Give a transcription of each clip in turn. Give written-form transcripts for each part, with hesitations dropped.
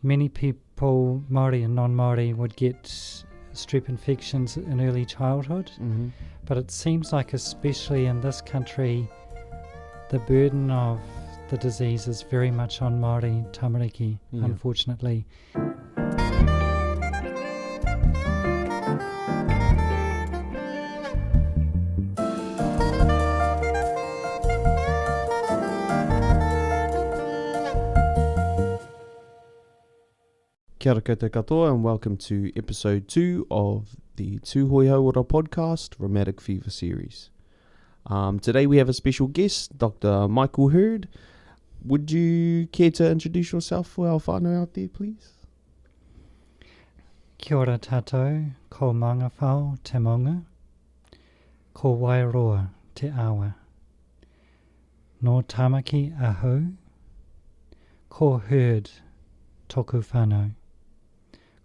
Many people, Māori and non-Māori, would get strep infections in early childhood, but it seems like especially in this country, the burden of the disease is very much on Māori and Tāmariki, unfortunately. Kia ora koutou katoa and welcome to episode 2 of the Tūhoe Hauora podcast, Rheumatic Fever series. Today we have a special guest, Dr. Michael Hurd. Would you care to introduce yourself for our whānau out there, please? Kia ora tātou, ko manga whao te maunga, ko wairoa te awa. No tamaki ahau, ko Hurd toku whanau.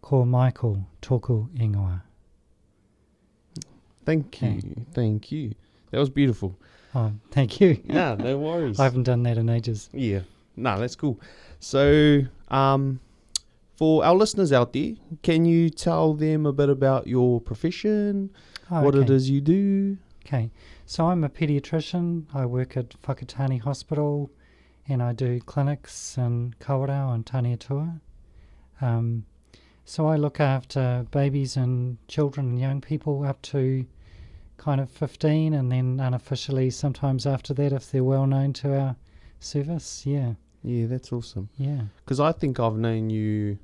Ko Michael toku ingoa. Thank you. That was beautiful. Oh, thank you. Yeah, no worries. I haven't done that in ages. Yeah, no, that's cool. So, for our listeners out there, can you tell them a bit about your profession, what it is you do? Okay, so I'm a pediatrician. I work at Whakatāne Hospital and I do clinics in Hauora and Tāniatua. So I look after babies and children and young people up to kind of 15, and then unofficially sometimes after that if they're well known to our service. Yeah, that's awesome. Yeah, because I think I've known you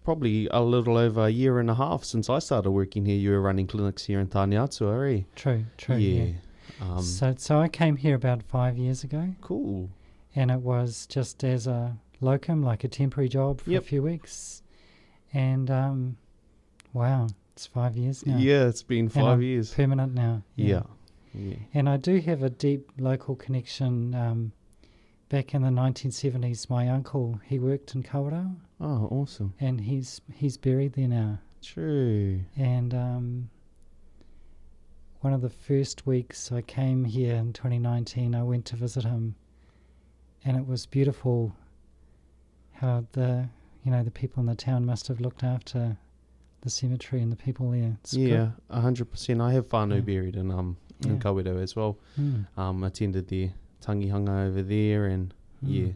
probably a little over a year and a half since I started working here. You were running clinics here in Tāniatua, eh? True. Yeah. So I came here about 5 years ago. Cool. And it was just as a locum, like a temporary job for a few weeks. And wow, it's 5 years now. Yeah, it's been 5 years. Permanent now. Yeah. And I do have a deep local connection. Back in the 1970s, my uncle, he worked in Hauora. Oh, awesome. And he's buried there now. True. And one of the first weeks I came here in 2019, I went to visit him. And it was beautiful how the people in the town must have looked after the cemetery and the people there. It's 100%. I have whānau buried in Kawedo as well. Attended their tangihanga over there, and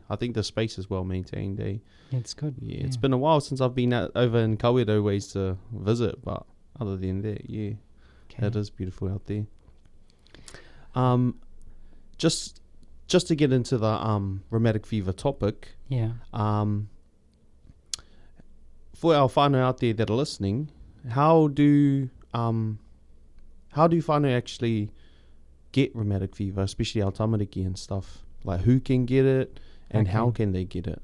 I think the space is well maintained. It's good. Yeah, it's been a while since I've been over in Kawedo ways to visit, but other than that, it is beautiful out there. Just to get into the rheumatic fever topic. Yeah. For our whānau out there that are listening, how do whānau actually get rheumatic fever, especially our tamariki and stuff? Like, who can get it and how can they get it?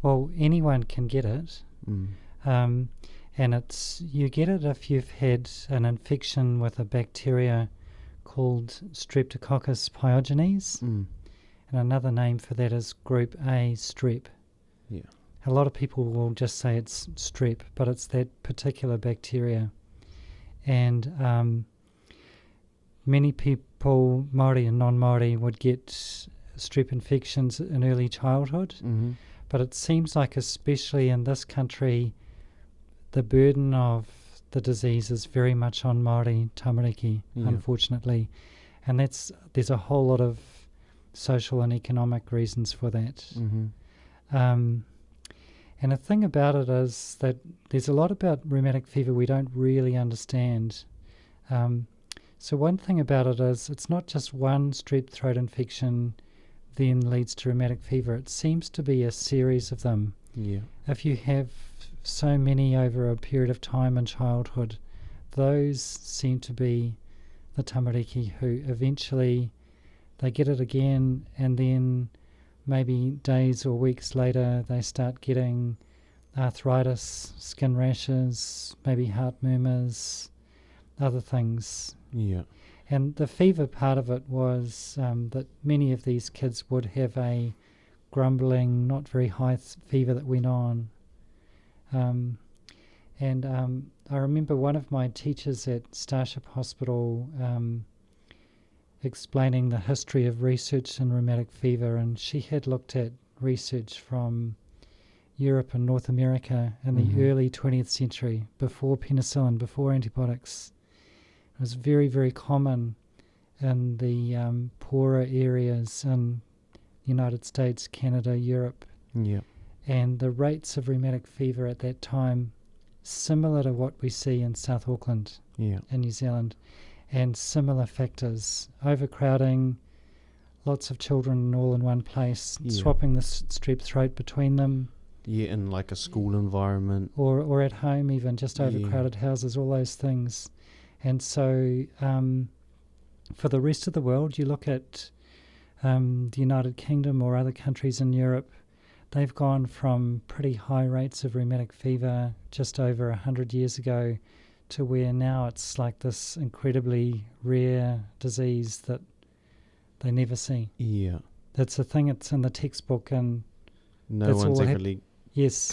Well, anyone can get it. And you get it if you've had an infection with a bacteria called Streptococcus pyogenes. And another name for that is group A strep. Yeah. A lot of people will just say it's strep, but it's that particular bacteria. And many people, Māori and non-Māori, would get strep infections in early childhood. But it seems like especially in this country, the burden of the disease is very much on Māori and Tāmariki, unfortunately. And there's a whole lot of social and economic reasons for that. And the thing about it is that there's a lot about rheumatic fever we don't really understand. So one thing about it is it's not just one strep throat infection then leads to rheumatic fever. It seems to be a series of them. Yeah. If you have so many over a period of time in childhood, those seem to be the tamariki who eventually they get it again, and then maybe days or weeks later they start getting arthritis, skin rashes, maybe heart murmurs, other things. Yeah. And the fever part of it was that many of these kids would have a grumbling, not very high fever that went on. I remember one of my teachers at Starship Hospital explaining the history of research in rheumatic fever, and she had looked at research from Europe and North America in the early 20th century, before penicillin, before antibiotics. It was very, very common in the poorer areas in the United States, Canada, Europe. Yeah. And the rates of rheumatic fever at that time, similar to what we see in South Auckland Yeah. in New Zealand, and similar factors, overcrowding, lots of children all in one place, swapping the strep throat between them. Yeah, in like a school environment. Or at home even, just overcrowded houses, all those things. And so for the rest of the world, you look at the United Kingdom or other countries in Europe, they've gone from pretty high rates of rheumatic fever just over 100 years ago to where now it's like this incredibly rare disease that they never see. Yeah. That's a thing, it's in the textbook, and no one's actually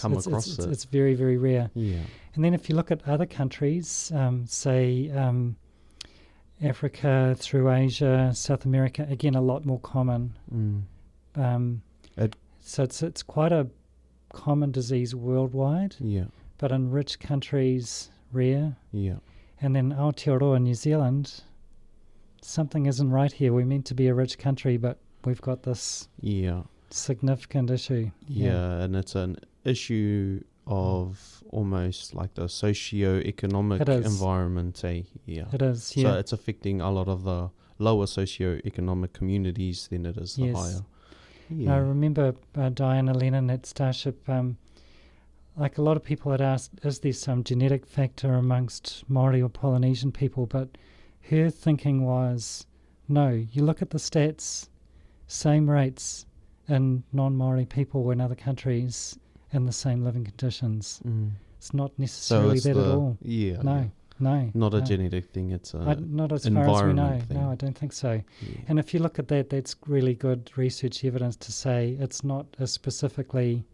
come across it. It's very, very rare. Yeah. And then if you look at other countries, say Africa through Asia, South America, again, a lot more common. So it's quite a common disease worldwide, but in rich countries, rare. Yeah. And then Aotearoa, New Zealand, something isn't right here. We're meant to be a rich country, but we've got this significant issue. Yeah, and it's an issue of almost like the socioeconomic environment. Yeah. It is, So it's affecting a lot of the lower socioeconomic communities than it is the higher. Yeah. I remember Diana Lennon at Starship, like a lot of people had asked, is there some genetic factor amongst Māori or Polynesian people? But her thinking was, no, you look at the stats, same rates in non-Māori people in other countries in the same living conditions. It's not necessarily that at all. Yeah. No. Not a genetic thing, it's not as far as we know. thing. No, I don't think so. Yeah. And if you look at that, that's really good research evidence to say it's not as specifically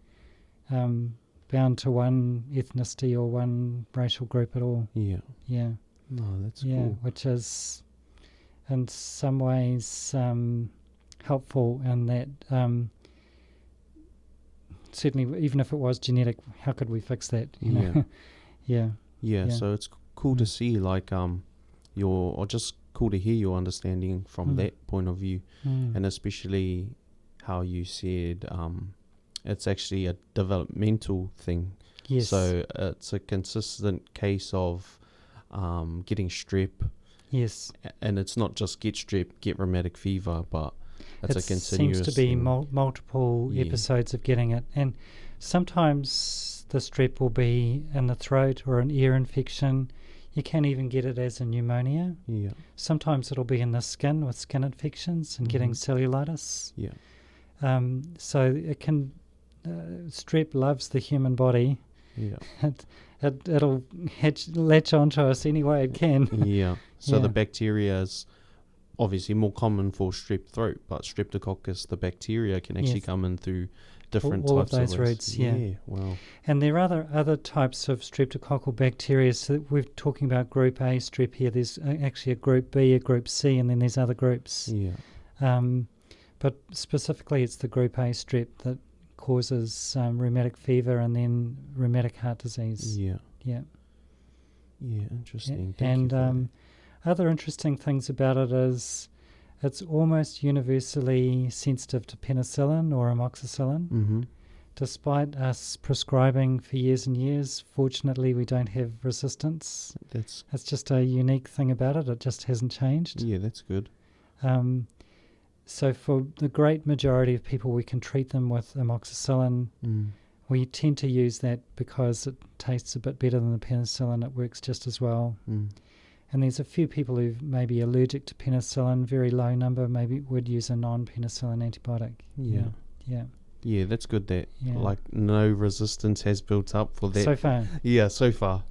bound to one ethnicity or one racial group at all. Yeah. Yeah. No, that's cool. Which is in some ways helpful in that certainly even if it was genetic, how could we fix that? You know? Yeah, so it's cool to see or just cool to hear your understanding from that point of view, and especially how you said it's actually a developmental thing. Yes. So it's a consistent case of getting strep. Yes. And it's not just get strep, get rheumatic fever, but it's a continuous seems to be thing. multiple episodes of getting it. And sometimes the strep will be in the throat or an ear infection. You can even get it as a pneumonia. Yeah. Sometimes it'll be in the skin with skin infections and getting cellulitis. Yeah. So it can... strep loves the human body. Yeah. It'll latch onto us any way it can. Yeah. So the bacteria is obviously more common for strep throat, but streptococcus, the bacteria, can actually come in through different all types of those routes. Yeah. Wow. And there are other types of streptococcal bacteria. So we're talking about group A strep here. There's actually a group B, a group C, and then there's other groups. Yeah. But specifically, it's the group A strep that causes rheumatic fever and then rheumatic heart disease. Yeah. Yeah. Yeah, interesting. And other interesting things about it is it's almost universally sensitive to penicillin or amoxicillin. Mm-hmm. Despite us prescribing for years and years, fortunately we don't have resistance. It's just a unique thing about it. It just hasn't changed. Yeah, that's good. So for the great majority of people, we can treat them with amoxicillin. We tend to use that because it tastes a bit better than the penicillin. It works just as well. And there's a few people who may be allergic to penicillin, very low number, maybe would use a non-penicillin antibiotic. Yeah, that's good that like no resistance has built up for that. So far. Yeah, so far.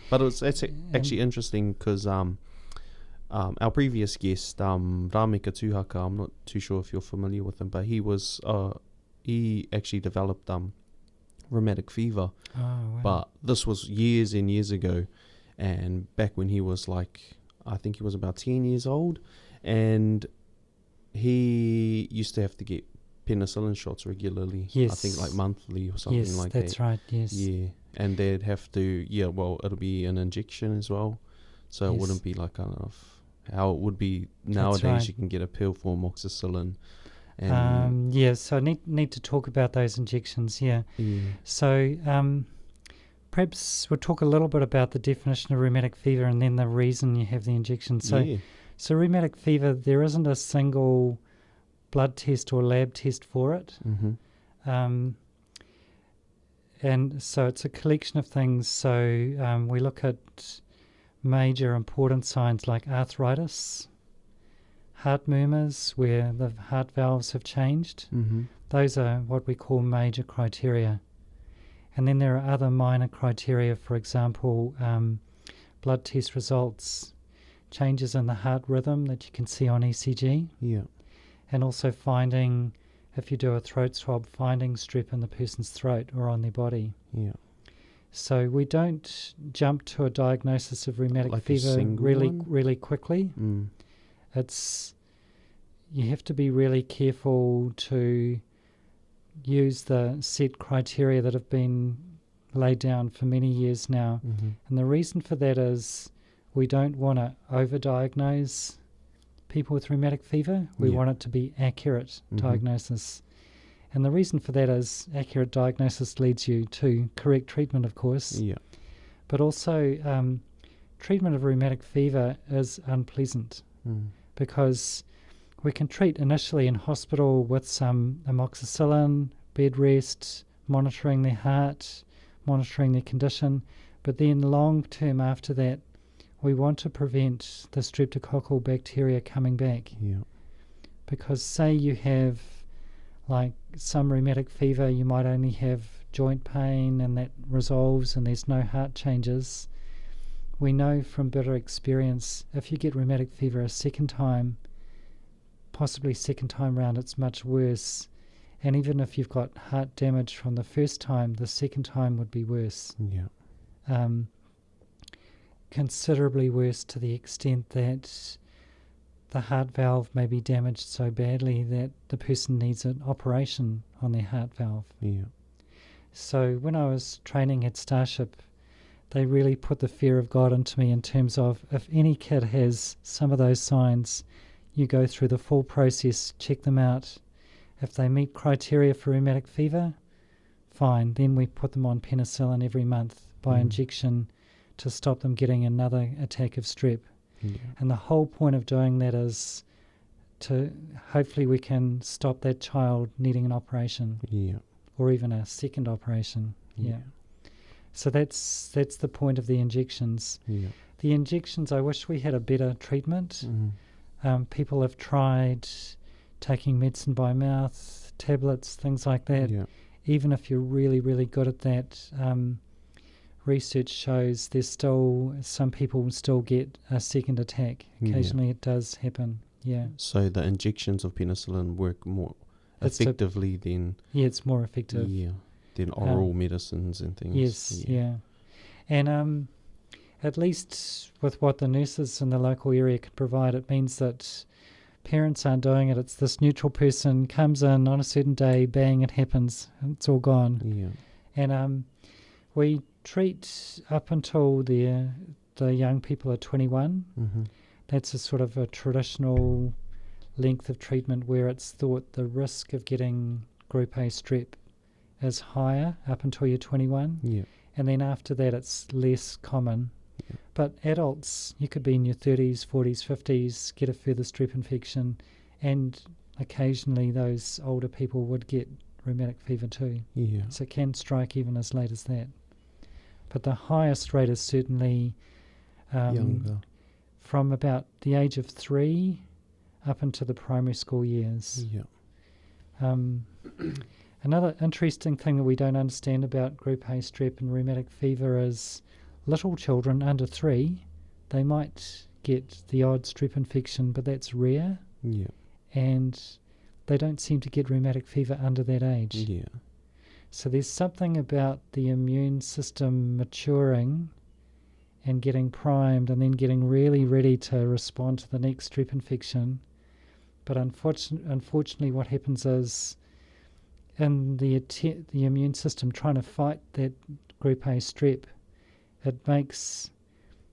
But it's actually interesting because our previous guest, Rameka Tūhaka, I'm not too sure if you're familiar with him, but he actually developed rheumatic fever. Oh, wow. But this was years and years ago, and back when he was I think he was about 10 years old, and he used to have to get penicillin shots regularly. Yes. I think like monthly or something yes, like that. that's right, yes. Yeah, and they'd have to, it'll be an injection as well. So it Yes. wouldn't be like kind of how it would be nowadays. right. You can get a pill for amoxicillin. And So I need to talk about those injections, yeah. yeah. So perhaps we'll talk a little bit about the definition of rheumatic fever and then the reason you have the injection. So rheumatic fever, there isn't a single blood test or lab test for it. Mm-hmm. And so it's a collection of things. So we look at major important signs like arthritis, heart murmurs where the heart valves have changed. Mm-hmm. Those are what we call major criteria. And then there are other minor criteria, for example, blood test results, changes in the heart rhythm that you can see on ECG. Yeah. And also finding, if you do a throat swab, finding strep in the person's throat or on their body. Yeah. So we don't jump to a diagnosis of rheumatic Like fever really quickly. Mm. You have to be really careful to use the set criteria that have been laid down for many years now. Mm-hmm. And the reason for that is we don't want to overdiagnose people with rheumatic fever. We want it to be accurate diagnosis. And the reason for that is accurate diagnosis leads you to correct treatment, of course. Yeah. But also treatment of rheumatic fever is unpleasant because we can treat initially in hospital with some amoxicillin, bed rest, monitoring their heart, monitoring their condition. But then long term after that, we want to prevent the streptococcal bacteria coming back. Yeah. Because say you have like some rheumatic fever, you might only have joint pain and that resolves and there's no heart changes. We know from bitter experience, if you get rheumatic fever a second time, possibly second time round, it's much worse. And even if you've got heart damage from the first time, the second time would be worse. Yeah. Considerably worse, to the extent that the heart valve may be damaged so badly that the person needs an operation on their heart valve. Yeah. So when I was training at Starship, they really put the fear of God into me in terms of if any kid has some of those signs, you go through the full process, check them out. If they meet criteria for rheumatic fever, fine. Then we put them on penicillin every month by injection to stop them getting another attack of strep. Yeah. And the whole point of doing that is to hopefully we can stop that child needing an operation. Yeah. Or even a second operation. Yeah. So that's the point of the injections. Yeah. The injections, I wish we had a better treatment. People have tried taking medicine by mouth, tablets, things like that. Yeah. Even if you're really, really good at that, research shows there's still some people still get a second attack. Occasionally it does happen. Yeah. So the injections of penicillin work more effectively than it's more effective. Yeah. Than oral medicines and things. Yes. Yeah. And at least with what the nurses in the local area could provide, it means that parents aren't doing it. It's this neutral person comes in on a certain day, bang, it happens. It's all gone. Yeah. And we treat up until the young people are 21. That's a sort of a traditional length of treatment where it's thought the risk of getting group A strep is higher up until you're 21. Yeah. And then after that it's less common. Yeah. But adults, you could be in your 30s, 40s, 50s, get a further strep infection, and occasionally those older people would get rheumatic fever too. Yeah. So it can strike even as late as that. But the highest rate is certainly younger. From about the age of 3 up into the primary school years. Yeah. Another interesting thing that we don't understand about group A strep and rheumatic fever is little children under 3, they might get the odd strep infection, but that's rare. Yeah. And they don't seem to get rheumatic fever under that age. Yeah. So there's something about the immune system maturing and getting primed and then getting really ready to respond to the next strep infection. But unfortunately what happens is in the immune system trying to fight that group A strep, it makes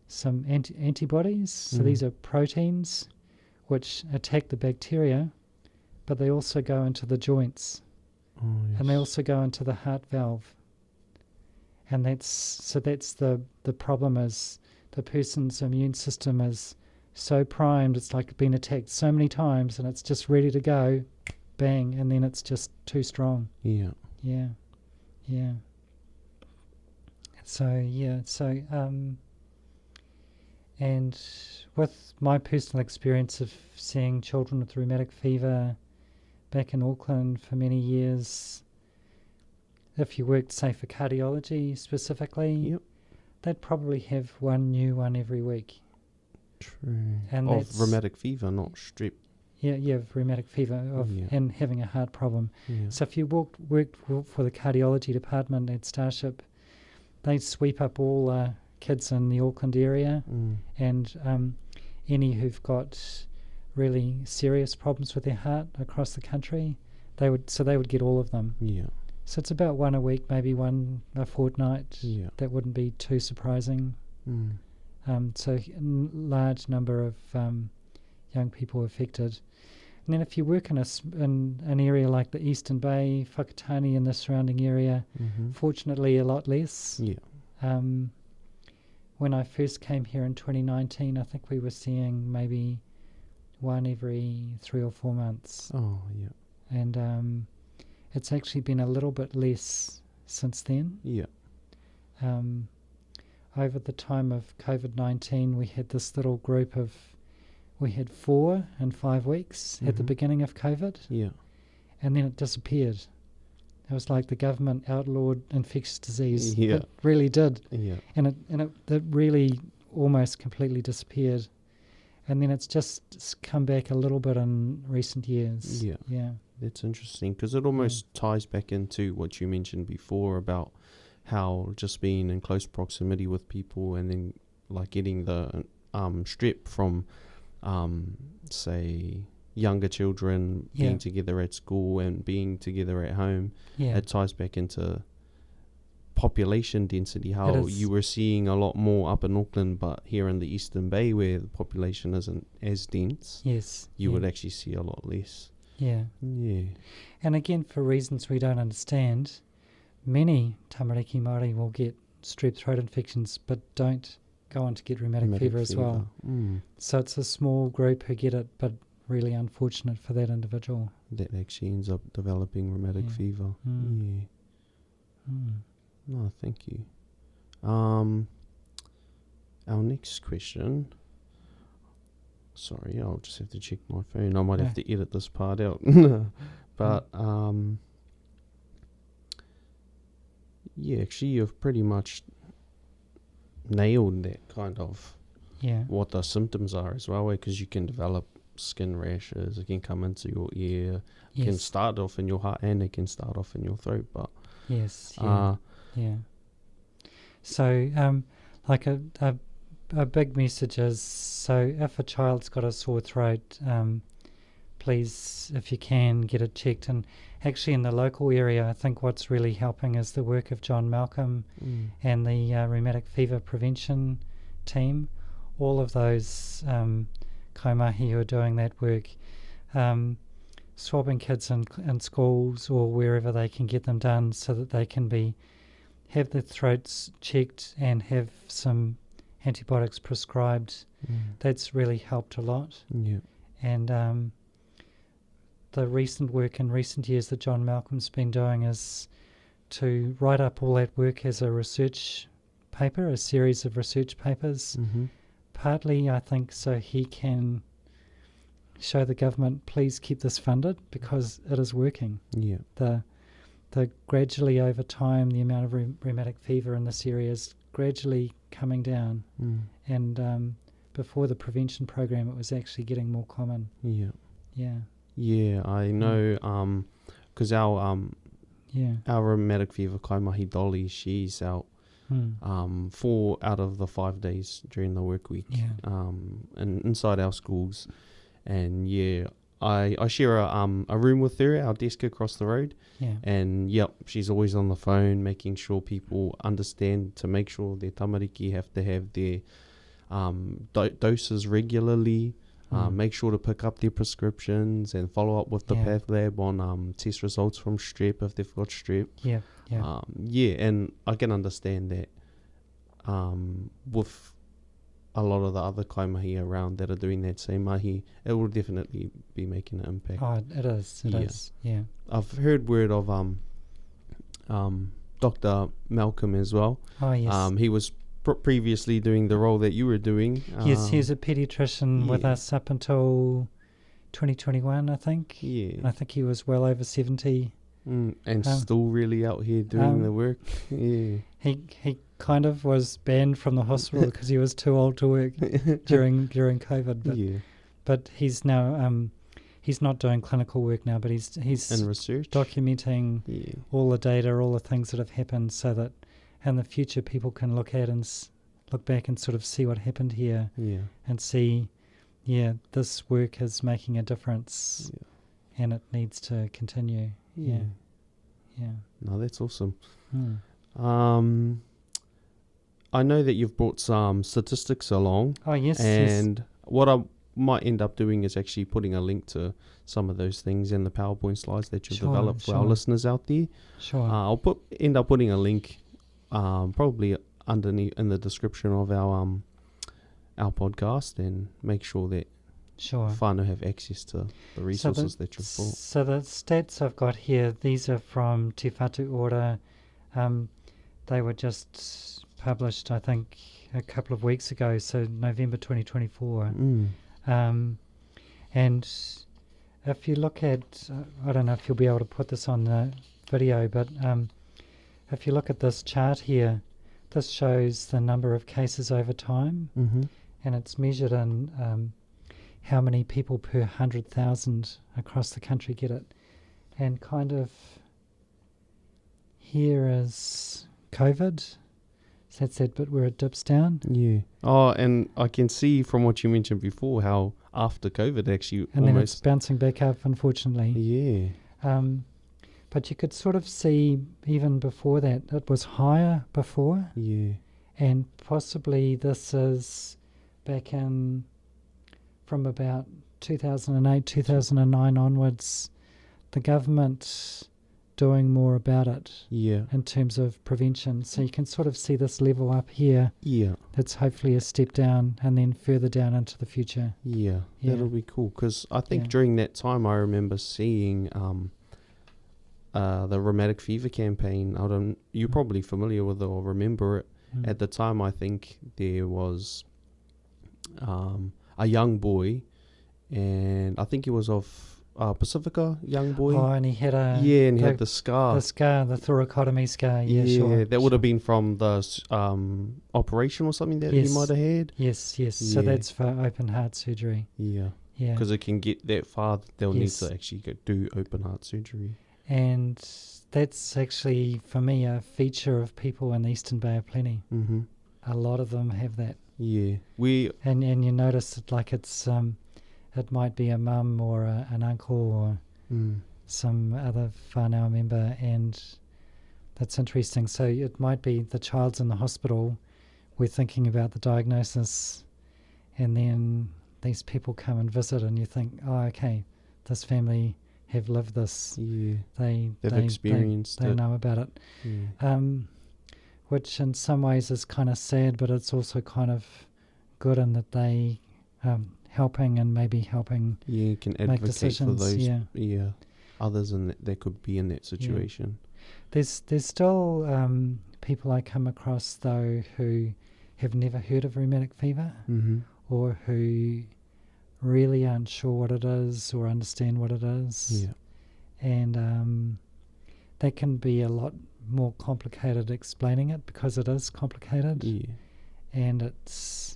some antibodies. So these are proteins which attack the bacteria, but they also go into the joints. And they also go into the heart valve. And that's the problem, is the person's immune system is so primed, it's like been attacked so many times and it's just ready to go, bang, and then it's just too strong. Yeah. And with my personal experience of seeing children with rheumatic fever back in Auckland for many years, if you worked, say, for cardiology specifically, they'd probably have one new one every week. True. And of rheumatic fever, not strep. Yeah, rheumatic fever and having a heart problem. Yeah. So if you worked for the cardiology department at Starship, they'd sweep up all kids in the Auckland area, and any who've got really serious problems with their heart across the country, they would get all of them. Yeah. So it's about one a week, maybe one a fortnight. Yeah. That wouldn't be too surprising. So a large number of young people affected. And then if you work in an area like the Eastern Bay, Whakatāne and the surrounding area, fortunately a lot less. Yeah. When I first came here in 2019, I think we were seeing maybe one every 3 or 4 months. Oh, yeah. And it's actually been a little bit less since then. Yeah. Over the time of COVID-19, we had this little group we had 4 in 5 weeks at the beginning of COVID. Yeah. And then it disappeared. It was like the government outlawed infectious disease. Yeah. It really did. Yeah. And it really almost completely disappeared. And then it's just come back a little bit in recent years. Yeah. Yeah. That's interesting, because it almost ties back into what you mentioned before about how just being in close proximity with people and then like getting the strep from, say, younger children being together at school and being together at home. Yeah. It ties back into population density, how you were seeing a lot more up in Auckland, but here in the Eastern Bay where the population isn't as dense, you would actually see a lot less. Yeah. Yeah. And again, for reasons we don't understand, many Tamariki Māori will get strep throat infections but don't go on to get rheumatic fever as well. So it's a small group who get it, but really unfortunate for that individual. That actually ends up developing rheumatic fever. Yeah. No, thank you. Our next question. Sorry, I'll just have to check my phone. I might have to edit this part out. But actually you've pretty much nailed that kind of what the symptoms are as well, because you can develop skin rashes, it can come into your ear, it can start off in your heart and it can start off in your throat. But so like a big message is, so if a child's got a sore throat, please, if you can, get it checked. And actually in the local area, I think what's really helping is the work of John Malcolm and the rheumatic fever prevention team. All of those kaimahi who are doing that work, swabbing kids in schools or wherever they can get them done, so that they can have their throats checked and have some antibiotics prescribed. That's really helped a lot. And the recent work in recent years that John Malcolm's been doing is to write up all that work as a research paper, a series of research papers, partly I think so he can show the government, please keep this funded, because it is working. The gradually over time, the amount of rheumatic fever in this area is gradually coming down, and before the prevention program, it was actually getting more common. I know, because our rheumatic fever kaimahi Dolly, she's out 4 out of the 5 days during the work week, and inside our schools, and I share a room with her, our desk across the road. Yeah. And yep, she's always on the phone making sure people understand to make sure their tamariki have to have their doses regularly. Make sure to pick up their prescriptions and follow up with the path lab on test results from strep if they've got strep. Yeah. And I can understand that with a lot of the other kaimahi around that are doing that same mahi, it will definitely be making an impact. Oh, it is. Yeah. I've heard word of Dr. Malcolm as well. Oh, yes. He was previously doing the role that you were doing. Yes, he was a pediatrician with us up until 2021, I think. Yeah. I think he was well over 70. And still really out here doing the work. Yeah. He kind of was banned from the hospital because he was too old to work during COVID. But he's now he's not doing clinical work now, but he's in research, documenting all the data, all the things that have happened, so that in the future people can look back and sort of see what happened here and see, this work is making a difference and it needs to continue. Yeah. No, that's awesome. I know that you've brought some statistics along. Oh, yes. And what I might end up doing is actually putting a link to some of those things in the PowerPoint slides that you've developed for our listeners out there. Sure. I'll end up putting a link probably underneath in the description of our podcast, and make sure that whānau have access to the resources that you've brought. So the stats I've got here, these are from Te Whatu Ora. They were just published, I think, a couple of weeks ago, so November 2024. And if you look at, I don't know if you'll be able to put this on the video, but if you look at this chart here, this shows the number of cases over time, and it's measured in how many people per 100,000 across the country get it. And kind of here is COVID. So that's that bit where it dips down. Yeah. Oh, and I can see from what you mentioned before how after COVID actually and then it's bouncing back up, unfortunately. Yeah. But you could sort of see even before that it was higher before. Yeah. And possibly this is back in from about 2008, 2009 onwards, the government doing more about it in terms of prevention. So you can sort of see this level up here. Yeah. That's hopefully a step down and then further down into the future. Yeah. That'll be cool, because I think during that time I remember seeing the Rheumatic fever campaign. You're probably familiar with it or remember it. At the time, I think there was a young boy, and I think he was of Pacifica, young boy. Oh, and he had he had the scar. The thoracotomy scar, That would have been from the operation or something that he might have had. Yes. So that's for open heart surgery. Yeah. Because it can get that far, they'll need to actually do open heart surgery. And that's actually, for me, a feature of people in the Eastern Bay of Plenty. A lot of them have that. Yeah. And you notice it like it's... it might be a mum or an uncle or some other whānau member, and that's interesting. So it might be the child's in the hospital, we're thinking about the diagnosis, and then these people come and visit and you think, oh, okay, this family have lived this. Yeah. They've experienced they it. know about it. Yeah. Which in some ways is kind of sad, but it's also kind of good in that they... helping can advocate make decisions, for those others that could be in that situation. There's still people I come across though who have never heard of rheumatic fever, or who really aren't sure what it is or understand what it is, and that can be a lot more complicated explaining it, because it is complicated, and it's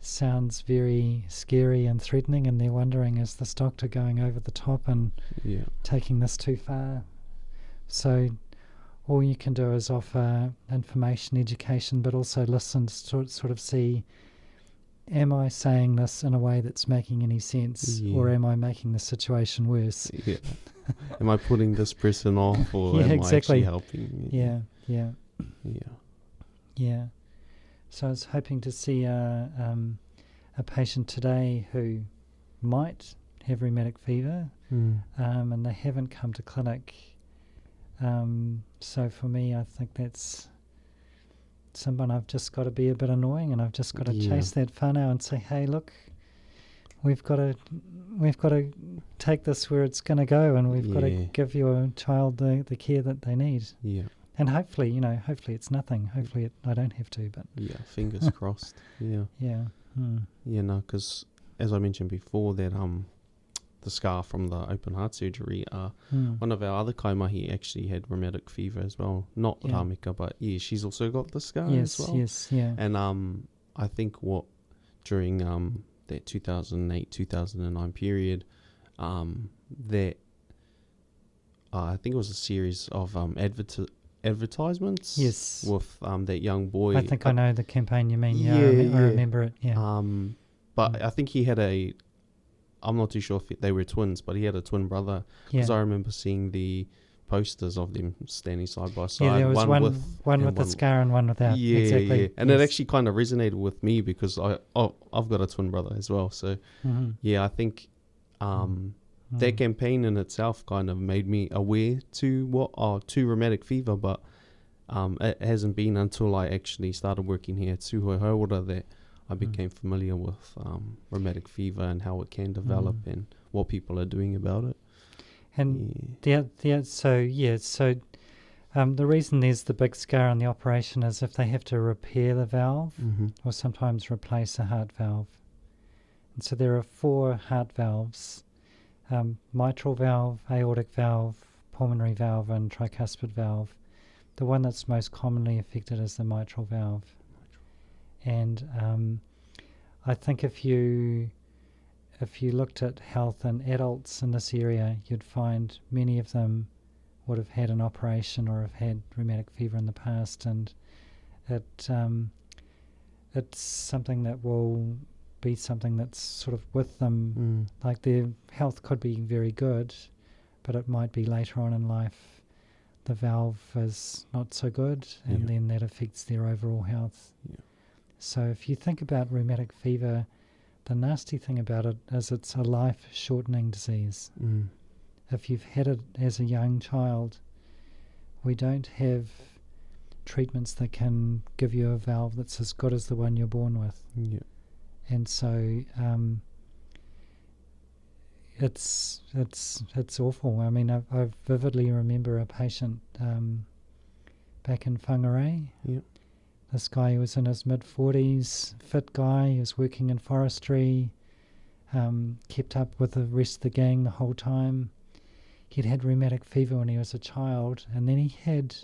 sounds very scary and threatening, and they're wondering, is this doctor going over the top and taking this too far? So all you can do is offer information, education, but also listen to sort of see am I saying this in a way that's making any sense, or am I making the situation worse? Yeah. Am I putting this person off, or am I actually helping? Yeah. Yeah. So I was hoping to see a patient today who might have rheumatic fever, and they haven't come to clinic. So for me, I think that's someone I've just got to be a bit annoying, and I've just got to chase that whānau and say, hey, look, we've got to take this where it's going to go, and we've got to give your child the care that they need. Yeah. And hopefully it's nothing. Hopefully I don't have to, but... Yeah, fingers crossed. Yeah. Yeah. Yeah, no, because as I mentioned before, that the scar from the open heart surgery, one of our other kaimahi actually had rheumatic fever as well. Not Ramika, but she's also got the scar as well. Yes, yeah. And I think during that 2008-2009 period, that I think it was a series of advertisements with that young boy. I think I know the campaign you mean. I remember it. Yeah. But I think he had I'm not too sure if they were twins, but he had a twin brother. Because I remember seeing the posters of them standing side by side. Yeah, there was one with the scar and one without. Yeah, exactly. Yeah. And it actually kind of resonated with me because I've got a twin brother as well. So I think that campaign in itself kind of made me aware to rheumatic fever, but it hasn't been until I actually started working here at Tūhoe Hauora that I became familiar with rheumatic fever and how it can develop and what people are doing about it. And so the reason there's the big scar on the operation is if they have to repair the valve or sometimes replace a heart valve. And so there are 4 heart valves: mitral valve, aortic valve, pulmonary valve, and tricuspid valve. The one that's most commonly affected is the mitral valve. And I think if you looked at health in adults in this area, you'd find many of them would have had an operation or have had rheumatic fever in the past, and it's something that will be something that's sort of with them. Like their health could be very good, but it might be later on in life the valve is not so good, and then that affects their overall health. So if you think about rheumatic fever, the nasty thing about it is it's a life-shortening disease. If you've had it as a young child, we don't have treatments that can give you a valve that's as good as the one you're born with. And so it's awful. I mean, I vividly remember a patient back in Whangarei. This guy was in his mid-40s, fit guy. He was working in forestry, kept up with the rest of the gang the whole time. He'd had rheumatic fever when he was a child, and then he had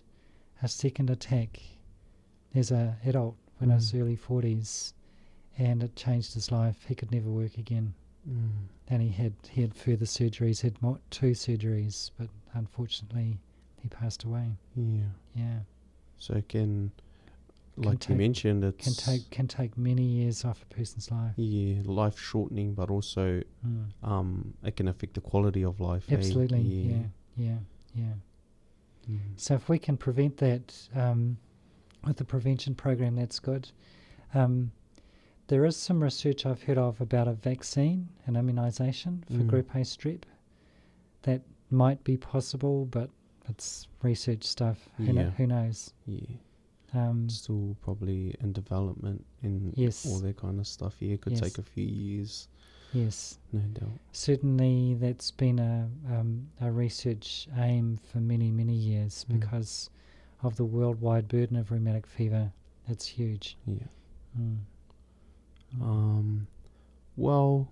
a second attack as an adult in his early 40s, and it changed his life. He could never work again. And he had further surgeries, had 2 surgeries, but unfortunately he passed away. So it can... Like you mentioned, it can take many years off a person's life. Life shortening, but also it can affect the quality of life. Absolutely, So if we can prevent that with the prevention program, that's good. There is some research I've heard of about a vaccine, an immunisation for Group A strep. That might be possible, but it's research stuff. Who knows? Still probably in development and all that kind of stuff. It could take a few years. Yes, no doubt. Certainly, that's been a research aim for many years because of the worldwide burden of rheumatic fever. It's huge. Well,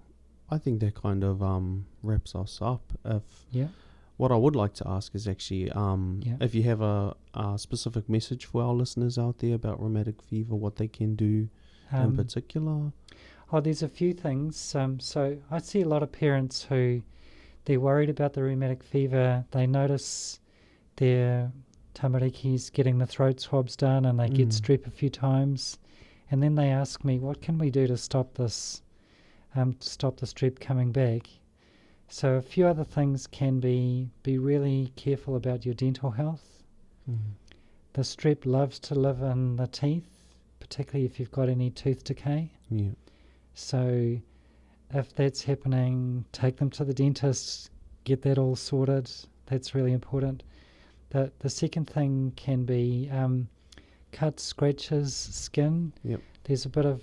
I think that kind of wraps us up. What I would like to ask is actually if you have a specific message for our listeners out there about rheumatic fever, what they can do in particular. There's a few things. So I see a lot of parents who they're worried about the rheumatic fever. They notice their tamarikis getting the throat swabs done and they get strep a few times, And then they ask me, what can we do to stop this, stop the strep coming back? So a few other things can be really careful about your dental health. The strep loves to live in the teeth, particularly if you've got any tooth decay. Yeah. So if that's happening, take them to the dentist, get that all sorted. That's really important. The second thing can be cuts, scratches, skin. Yep. There's a bit of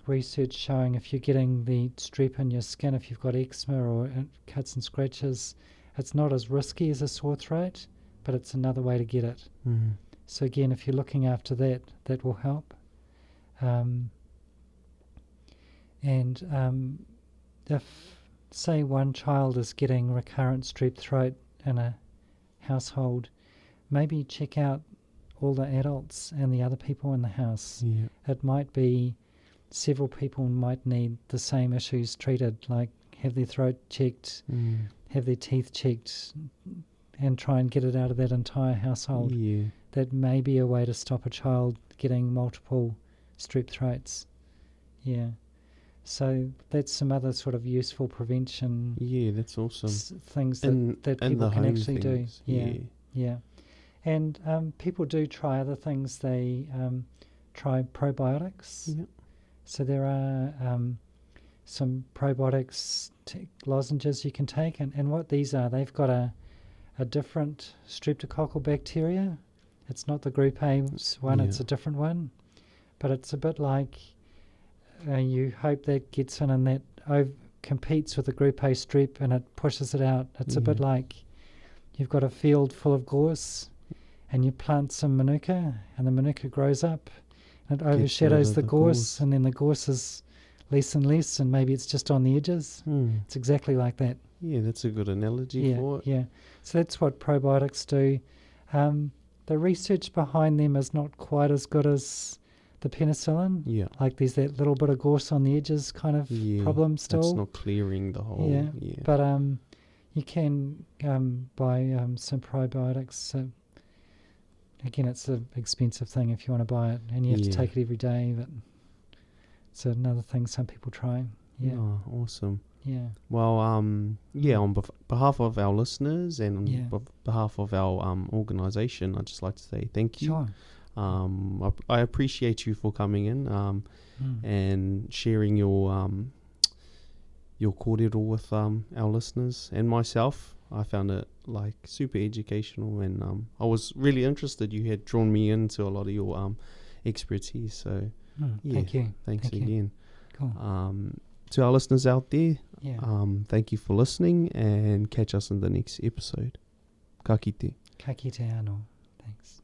research showing if you're getting the strep in your skin, if you've got eczema or cuts and scratches, it's not as risky as a sore throat, but it's another way to get it. So again, if you're looking after that, that will help. If, say, one child is getting recurrent strep throat in a household, maybe check out all the adults and the other people in the house. Yeah. It might be several people might need the same issues treated, like have their throat checked, have their teeth checked, and try and get it out of that entire household. Yeah. That may be a way to stop a child getting multiple strep throats. Yeah. So that's some other sort of useful prevention. Yeah, that's awesome. Things that people can actually do. Yeah. Yeah. And people do try other things. They try probiotics. Yep. So there are some probiotics lozenges you can take. And what these are, they've got a different streptococcal bacteria. It's not the group A one, it's a different one. But it's a bit like you hope that gets in and that competes with the group A strep and it pushes it out. It's a bit like you've got a field full of gorse and you plant some manuka and the manuka grows up and it overshadows the gorse, and then the gorse is less and less and maybe it's just on the edges. It's exactly like that. Yeah, that's a good analogy for it. Yeah, so that's what probiotics do. The research behind them is not quite as good as the penicillin. Yeah. Like there's that little bit of gorse on the edges kind of problem still. It's not clearing the whole. Yeah. But you can buy some probiotics. So again, it's an expensive thing if you want to buy it, and you have to take it every day. But it's another thing some people try. Yeah. Oh, awesome. Yeah. Well, on behalf of our listeners and on behalf of our organisation, I'd just like to say thank you. Sure. I appreciate you for coming in and sharing your kōrero with our listeners and myself. I found it like super educational, and I was really interested. You had drawn me into a lot of your expertise, so thank you. Thanks again. Cool. To our listeners out there, thank you for listening, and catch us in the next episode. Ka kite. Ka kite anō. Thanks.